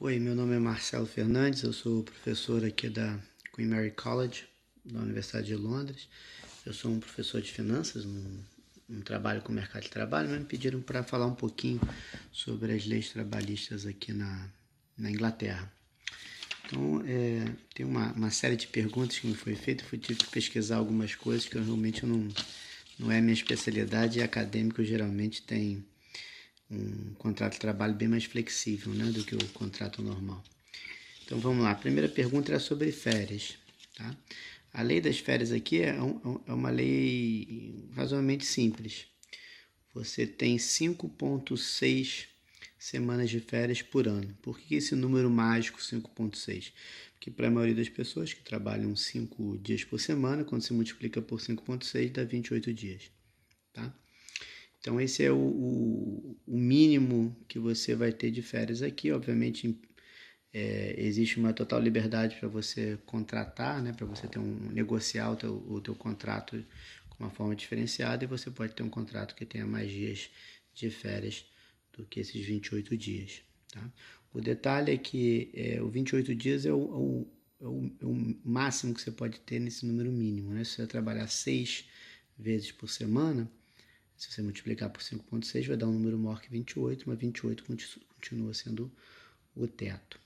Oi, meu nome é Marcelo Fernandes, eu sou professor aqui da Queen Mary College, da Universidade de Londres. Eu sou um professor de finanças, não trabalho com o mercado de trabalho, mas me pediram para falar um pouquinho sobre as leis trabalhistas aqui na Inglaterra. Então, tem uma série de perguntas que me foi feita, eu tive que pesquisar algumas coisas que eu realmente não é minha especialidade, e acadêmico geralmente tem um contrato de trabalho bem mais flexível, né, do que o contrato normal. Então vamos lá, a primeira pergunta era sobre férias. Tá? A lei das férias aqui é uma lei razoavelmente simples. Você tem 5,6 semanas de férias por ano. Por que esse número mágico 5,6? Porque para a maioria das pessoas que trabalham 5 dias por semana, quando se multiplica por 5,6 dá 28 dias. Tá? Então esse é o mínimo que você vai ter de férias aqui. Obviamente existe uma total liberdade para você contratar, né, para você negociar o teu contrato com uma forma diferenciada, e você pode ter um contrato que tenha mais dias de férias do que esses 28 dias. Tá? O detalhe é que o 28 dias é o máximo que você pode ter nesse número mínimo. Né? Se você trabalhar 6 vezes por semana, se você multiplicar por 5,6 vai dar um número maior que 28, mas 28 continua sendo o teto.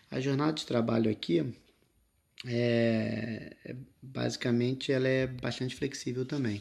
A jornada de trabalho aqui, basicamente, ela é bastante flexível também.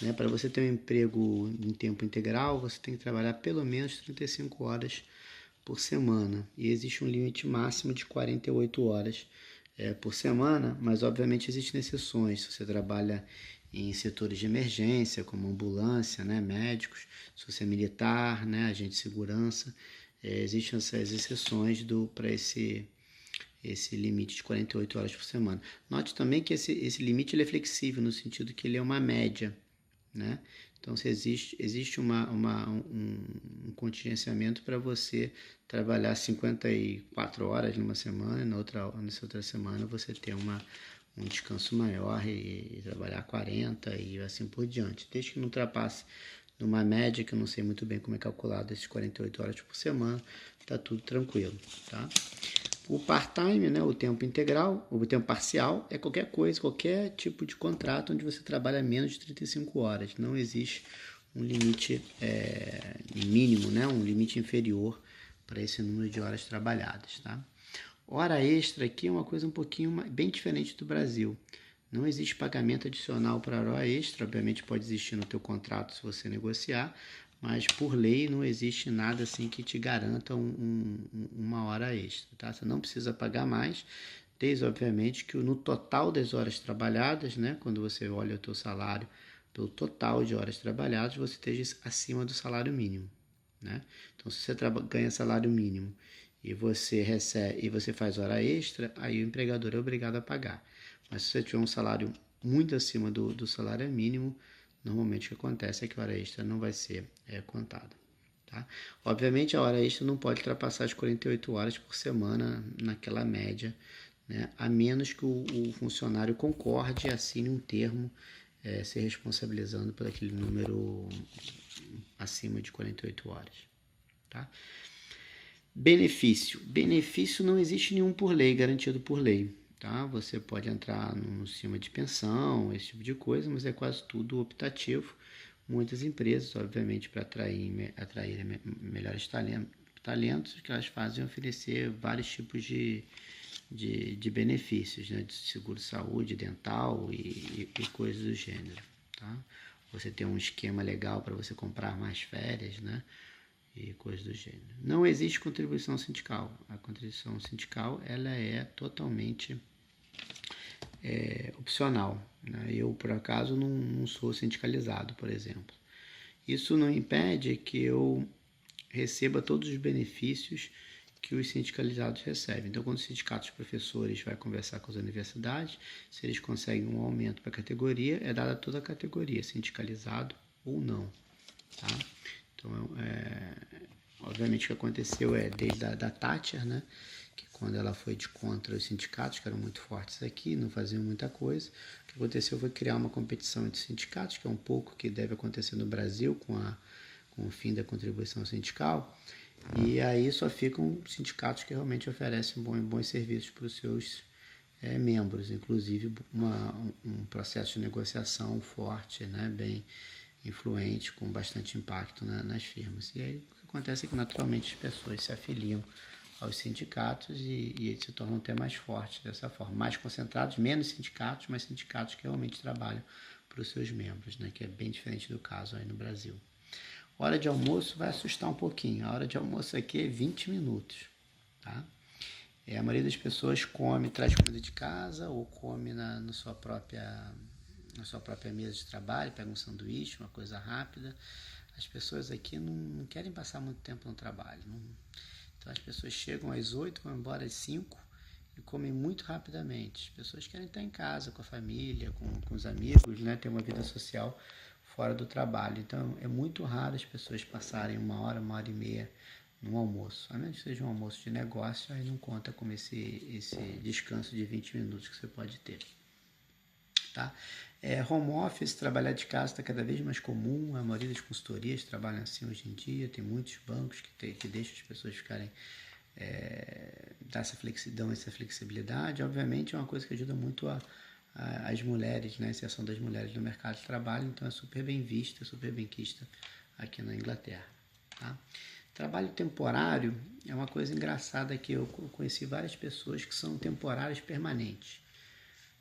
Né? Para você ter um emprego em tempo integral, você tem que trabalhar pelo menos 35 horas por semana. E existe um limite máximo de 48 horas por semana, mas obviamente existem exceções. Se você trabalha em setores de emergência, como ambulância, né, médicos, se você é militar, né, agente de segurança, existem essas exceções para esse limite de 48 horas por semana. Note também que esse limite ele é flexível, no sentido que ele é uma média. Né? Então, se existe um contingenciamento para você trabalhar 54 horas numa semana, e nessa outra semana você ter um descanso maior e trabalhar 40 e assim por diante. Desde que não ultrapasse numa média, que eu não sei muito bem como é calculado esses 48 horas por semana, está tudo tranquilo. Tá? O part-time, né, o tempo integral, o tempo parcial, é qualquer coisa, qualquer tipo de contrato onde você trabalha menos de 35 horas. Não existe um limite mínimo, né, um limite inferior para esse número de horas trabalhadas. Tá? Hora extra aqui é uma coisa um pouquinho bem diferente do Brasil. Não existe pagamento adicional para hora extra, obviamente pode existir no teu contrato se você negociar, mas por lei não existe nada assim que te garanta uma hora extra, tá? Você não precisa pagar mais, desde obviamente que no total das horas trabalhadas, né, quando você olha o teu salário pelo total de horas trabalhadas, você esteja acima do salário mínimo, né? Então, se você ganha salário mínimo e você faz hora extra, aí o empregador é obrigado a pagar. Mas se você tiver um salário muito acima do salário mínimo, normalmente o que acontece é que a hora extra não vai ser contada. Tá? Obviamente a hora extra não pode ultrapassar as 48 horas por semana naquela média, né? A menos que o funcionário concorde e assine um termo se responsabilizando por aquele número acima de 48 horas. Tá? Benefício. Benefício não existe nenhum por lei, garantido por lei. Tá? Você pode entrar no sistema de pensão, esse tipo de coisa, mas é quase tudo optativo. Muitas empresas, obviamente, para atrair melhores talentos, o que elas fazem é oferecer vários tipos de benefícios, né? De seguro-saúde, dental e coisas do gênero. Tá? Você tem um esquema legal para você comprar mais férias, né? E coisas do gênero. Não existe contribuição sindical. A contribuição sindical ela é totalmente opcional. Né? Eu, por acaso, não sou sindicalizado, por exemplo. Isso não impede que eu receba todos os benefícios que os sindicalizados recebem. Então, quando os sindicatos de professores vai conversar com as universidades, se eles conseguem um aumento para a categoria, é dada toda a categoria, sindicalizado ou não. Tá? Então, obviamente o que aconteceu desde a da Thatcher, né, que quando ela foi de contra os sindicatos, que eram muito fortes aqui, não faziam muita coisa, o que aconteceu foi criar uma competição entre sindicatos, que é um pouco que deve acontecer no Brasil com o fim da contribuição sindical, E aí só ficam sindicatos que realmente oferecem bons serviços para os seus membros, inclusive um processo de negociação forte, né, bem influente, com bastante impacto nas firmas. E aí o que acontece é que naturalmente as pessoas se afiliam aos sindicatos e eles se tornam até mais fortes dessa forma, mais concentrados, menos sindicatos, mas sindicatos que realmente trabalham para os seus membros, né, que é bem diferente do caso aí no Brasil. Hora de almoço vai assustar um pouquinho. A hora de almoço aqui é 20 minutos, tá? A maioria das pessoas come, traz comida de casa ou come na sua própria mesa de trabalho, pega um sanduíche, uma coisa rápida. As pessoas aqui não querem passar muito tempo no trabalho. Então as pessoas chegam às 8, vão embora às 5 e comem muito rapidamente. As pessoas querem estar em casa com a família, com os amigos, né? Ter uma vida social fora do trabalho. Então é muito raro as pessoas passarem uma hora e meia no almoço. A menos que seja um almoço de negócio, aí não conta como esse descanso de 20 minutos que você pode ter. Tá? Home office, trabalhar de casa está cada vez mais comum. A maioria das consultorias trabalham assim hoje em dia. Tem muitos bancos que deixam as pessoas ficarem dão essa flexibilidade. Obviamente é uma coisa que ajuda muito as mulheres, né? A inserção das mulheres no mercado de trabalho, então é super bem vista, super bem quista aqui na Inglaterra. Tá? Trabalho temporário é uma coisa engraçada que eu conheci várias pessoas que são temporários permanentes.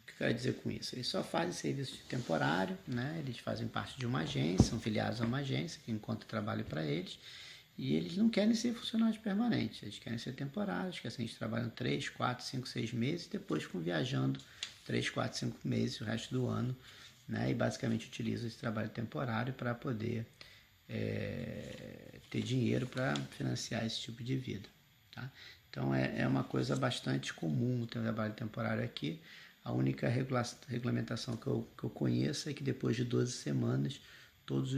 O que eu quero dizer com isso? Eles só fazem serviço de temporário, né? Eles fazem parte de uma agência, são filiados a uma agência que encontra trabalho para eles. E eles não querem ser funcionários permanentes, eles querem ser temporários, que assim eles trabalham 3, 4, 5, 6 meses e depois ficam viajando 3, 4, 5 meses o resto do ano, né? E basicamente utilizam esse trabalho temporário para poder ter dinheiro para financiar esse tipo de vida. Tá? Então é uma coisa bastante comum o trabalho temporário aqui. A única regulamentação que eu conheço é que depois de 12 semanas todos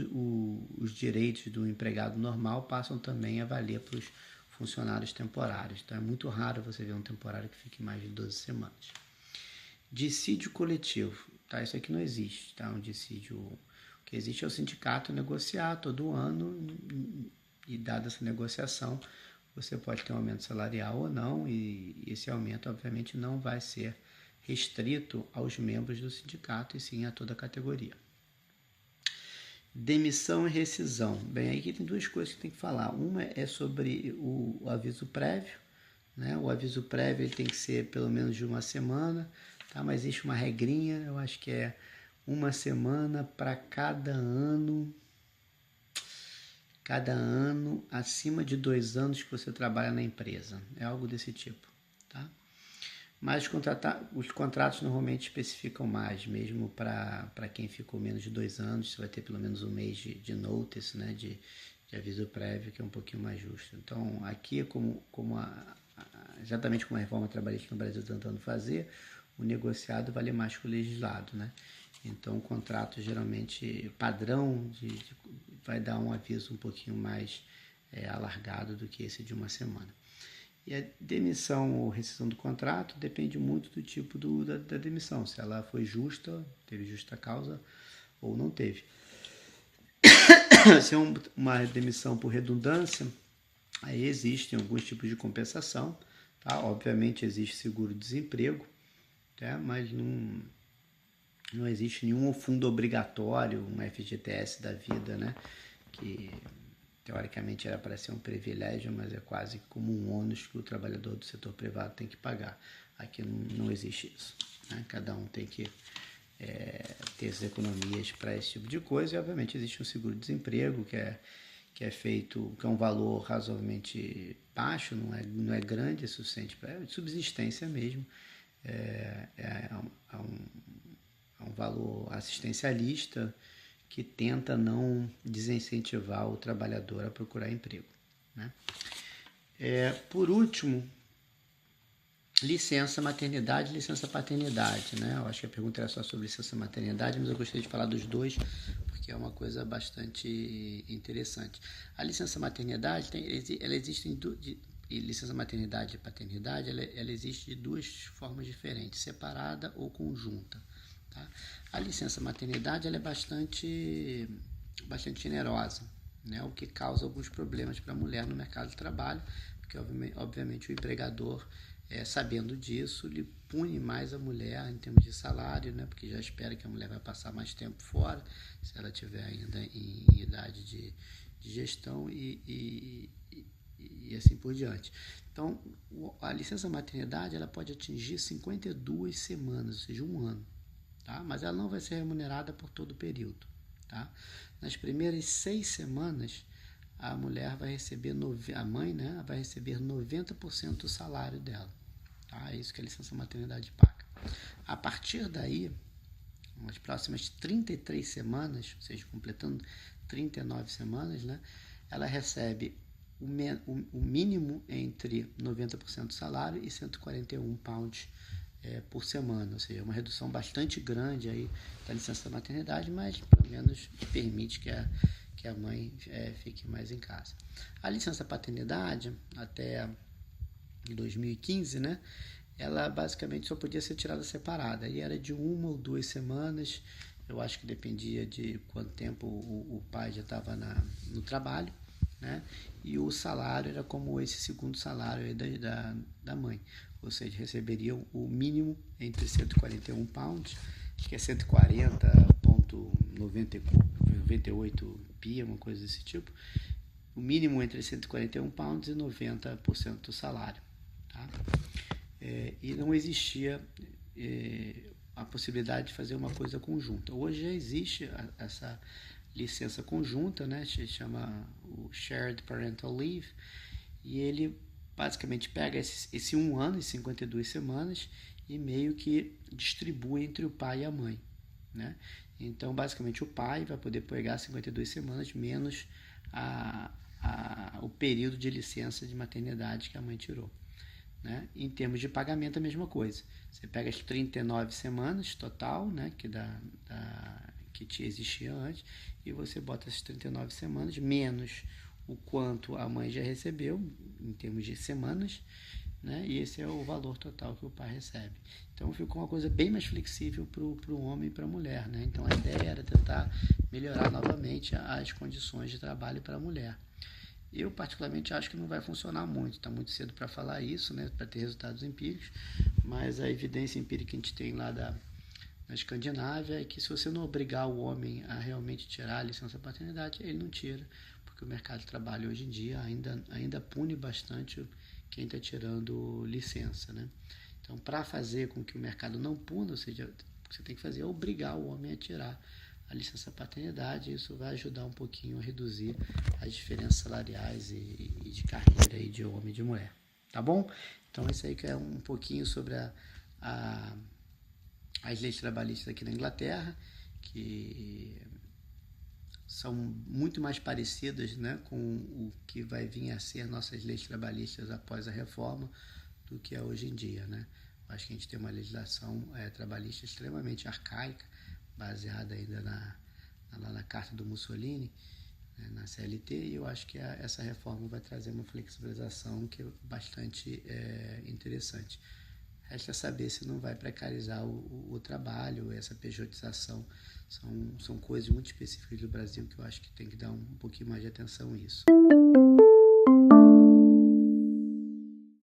os direitos do empregado normal passam também a valer para os funcionários temporários. Então é muito raro você ver um temporário que fique mais de 12 semanas. Dissídio coletivo, tá? Isso aqui não existe, tá? Um dissídio, o que existe é o sindicato negociar todo ano e dada essa negociação você pode ter um aumento salarial ou não e esse aumento obviamente não vai ser restrito aos membros do sindicato e sim a toda a categoria. Demissão e rescisão. Bem, aí aqui tem duas coisas que tem que falar. Uma é sobre o aviso prévio, né? O aviso prévio ele tem que ser pelo menos de uma semana, tá? Mas existe uma regrinha, eu acho que é uma semana para cada ano acima de 2 anos que você trabalha na empresa. É algo desse tipo, tá? Mas os contratos normalmente especificam mais, mesmo para quem ficou menos de 2 anos, você vai ter pelo menos um mês de notice, né, de aviso prévio, que é um pouquinho mais justo. Então, aqui, exatamente como a reforma trabalhista no Brasil está tentando fazer, o negociado vale mais que o legislado, né? Então, o contrato geralmente padrão vai dar um aviso um pouquinho mais alargado do que esse de uma semana. E a demissão ou rescisão do contrato depende muito do tipo da demissão, se ela foi justa, teve justa causa ou não teve. Se é uma demissão por redundância, aí existem alguns tipos de compensação, tá? Obviamente existe seguro-desemprego, tá? Mas não existe nenhum fundo obrigatório, um FGTS da vida, né? Que teoricamente era para ser um privilégio, mas é quase como um ônus que o trabalhador do setor privado tem que pagar. Aqui não existe isso, né? Cada um tem que ter as economias para esse tipo de coisa e obviamente existe um seguro-desemprego que é feito, que é um valor razoavelmente baixo, não é grande, é suficiente para subsistência mesmo, é um valor assistencialista que tenta não desincentivar o trabalhador a procurar emprego, né? Por último, licença maternidade e licença paternidade, né? Eu acho que a pergunta era só sobre licença maternidade, mas eu gostaria de falar dos dois, porque é uma coisa bastante interessante. A licença maternidade, ela existe e licença maternidade e paternidade, ela existe de duas formas diferentes, separada ou conjunta. Tá? A licença maternidade ela é bastante generosa, né? O que causa alguns problemas para a mulher no mercado de trabalho, porque obviamente o empregador, sabendo disso, ele pune mais a mulher em termos de salário, né? Porque já espera que a mulher vai passar mais tempo fora, se ela estiver ainda em idade de gestão e assim por diante. Então, a licença maternidade ela pode atingir 52 semanas, ou seja, um ano, tá? Mas ela não vai ser remunerada por todo o período, tá? Nas primeiras 6 semanas, a mulher vai receber, a mãe, né, vai receber 90% do salário dela, tá? É isso que a licença maternidade paga. A partir daí, nas próximas 33 semanas, ou seja, completando 39 semanas, né, ela recebe o mínimo entre 90% do salário e 141 pounds por semana, ou seja, uma redução bastante grande aí da licença da maternidade, mas pelo menos permite que a mãe fique mais em casa. A licença paternidade, até 2015, né, ela basicamente só podia ser tirada separada, e era de 1 ou 2 semanas, eu acho que dependia de quanto tempo o pai já estava no trabalho, né? E o salário era como esse segundo salário aí da mãe, ou seja, receberiam o mínimo entre 141 pounds, acho que é 140,98 pia, uma coisa desse tipo, o mínimo entre 141 pounds e 90% do salário, tá? E não existia a possibilidade de fazer uma coisa conjunta. Hoje já existe essa licença conjunta, né? Se chama o Shared Parental Leave, e ele basicamente pega esse 1 ano e 52 semanas e meio que distribui entre o pai e a mãe, né? Então, basicamente, o pai vai poder pegar 52 semanas menos o período de licença de maternidade que a mãe tirou, né? Em termos de pagamento, a mesma coisa. Você pega as 39 semanas total, né, que existia antes, e você bota essas 39 semanas, menos o quanto a mãe já recebeu, em termos de semanas, né, e esse é o valor total que o pai recebe. Então ficou uma coisa bem mais flexível para o homem e para a mulher, né? Então a ideia era tentar melhorar novamente as condições de trabalho para a mulher. Eu, particularmente, acho que não vai funcionar muito. Está muito cedo para falar isso, né, para ter resultados empíricos, mas a evidência empírica que a gente tem lá na Escandinávia é que se você não obrigar o homem a realmente tirar a licença paternidade, ele não tira, porque o mercado de trabalho hoje em dia ainda pune bastante quem está tirando licença, né? Então, para fazer com que o mercado não puna, ou seja, o que você tem que fazer é obrigar o homem a tirar a licença paternidade. Isso vai ajudar um pouquinho a reduzir as diferenças salariais e de carreira aí de homem e de mulher, tá bom? Então isso aí que é um pouquinho sobre as leis trabalhistas aqui na Inglaterra, que são muito mais parecidas, né, com o que vai vir a ser nossas leis trabalhistas após a reforma do que é hoje em dia, né? Acho que a gente tem uma legislação trabalhista extremamente arcaica, baseada ainda na Carta do Mussolini, né, na CLT, e eu acho que essa reforma vai trazer uma flexibilização que é bastante interessante. Resta saber se não vai precarizar o trabalho, essa pejotização. São coisas muito específicas do Brasil que eu acho que tem que dar um pouquinho mais de atenção a isso.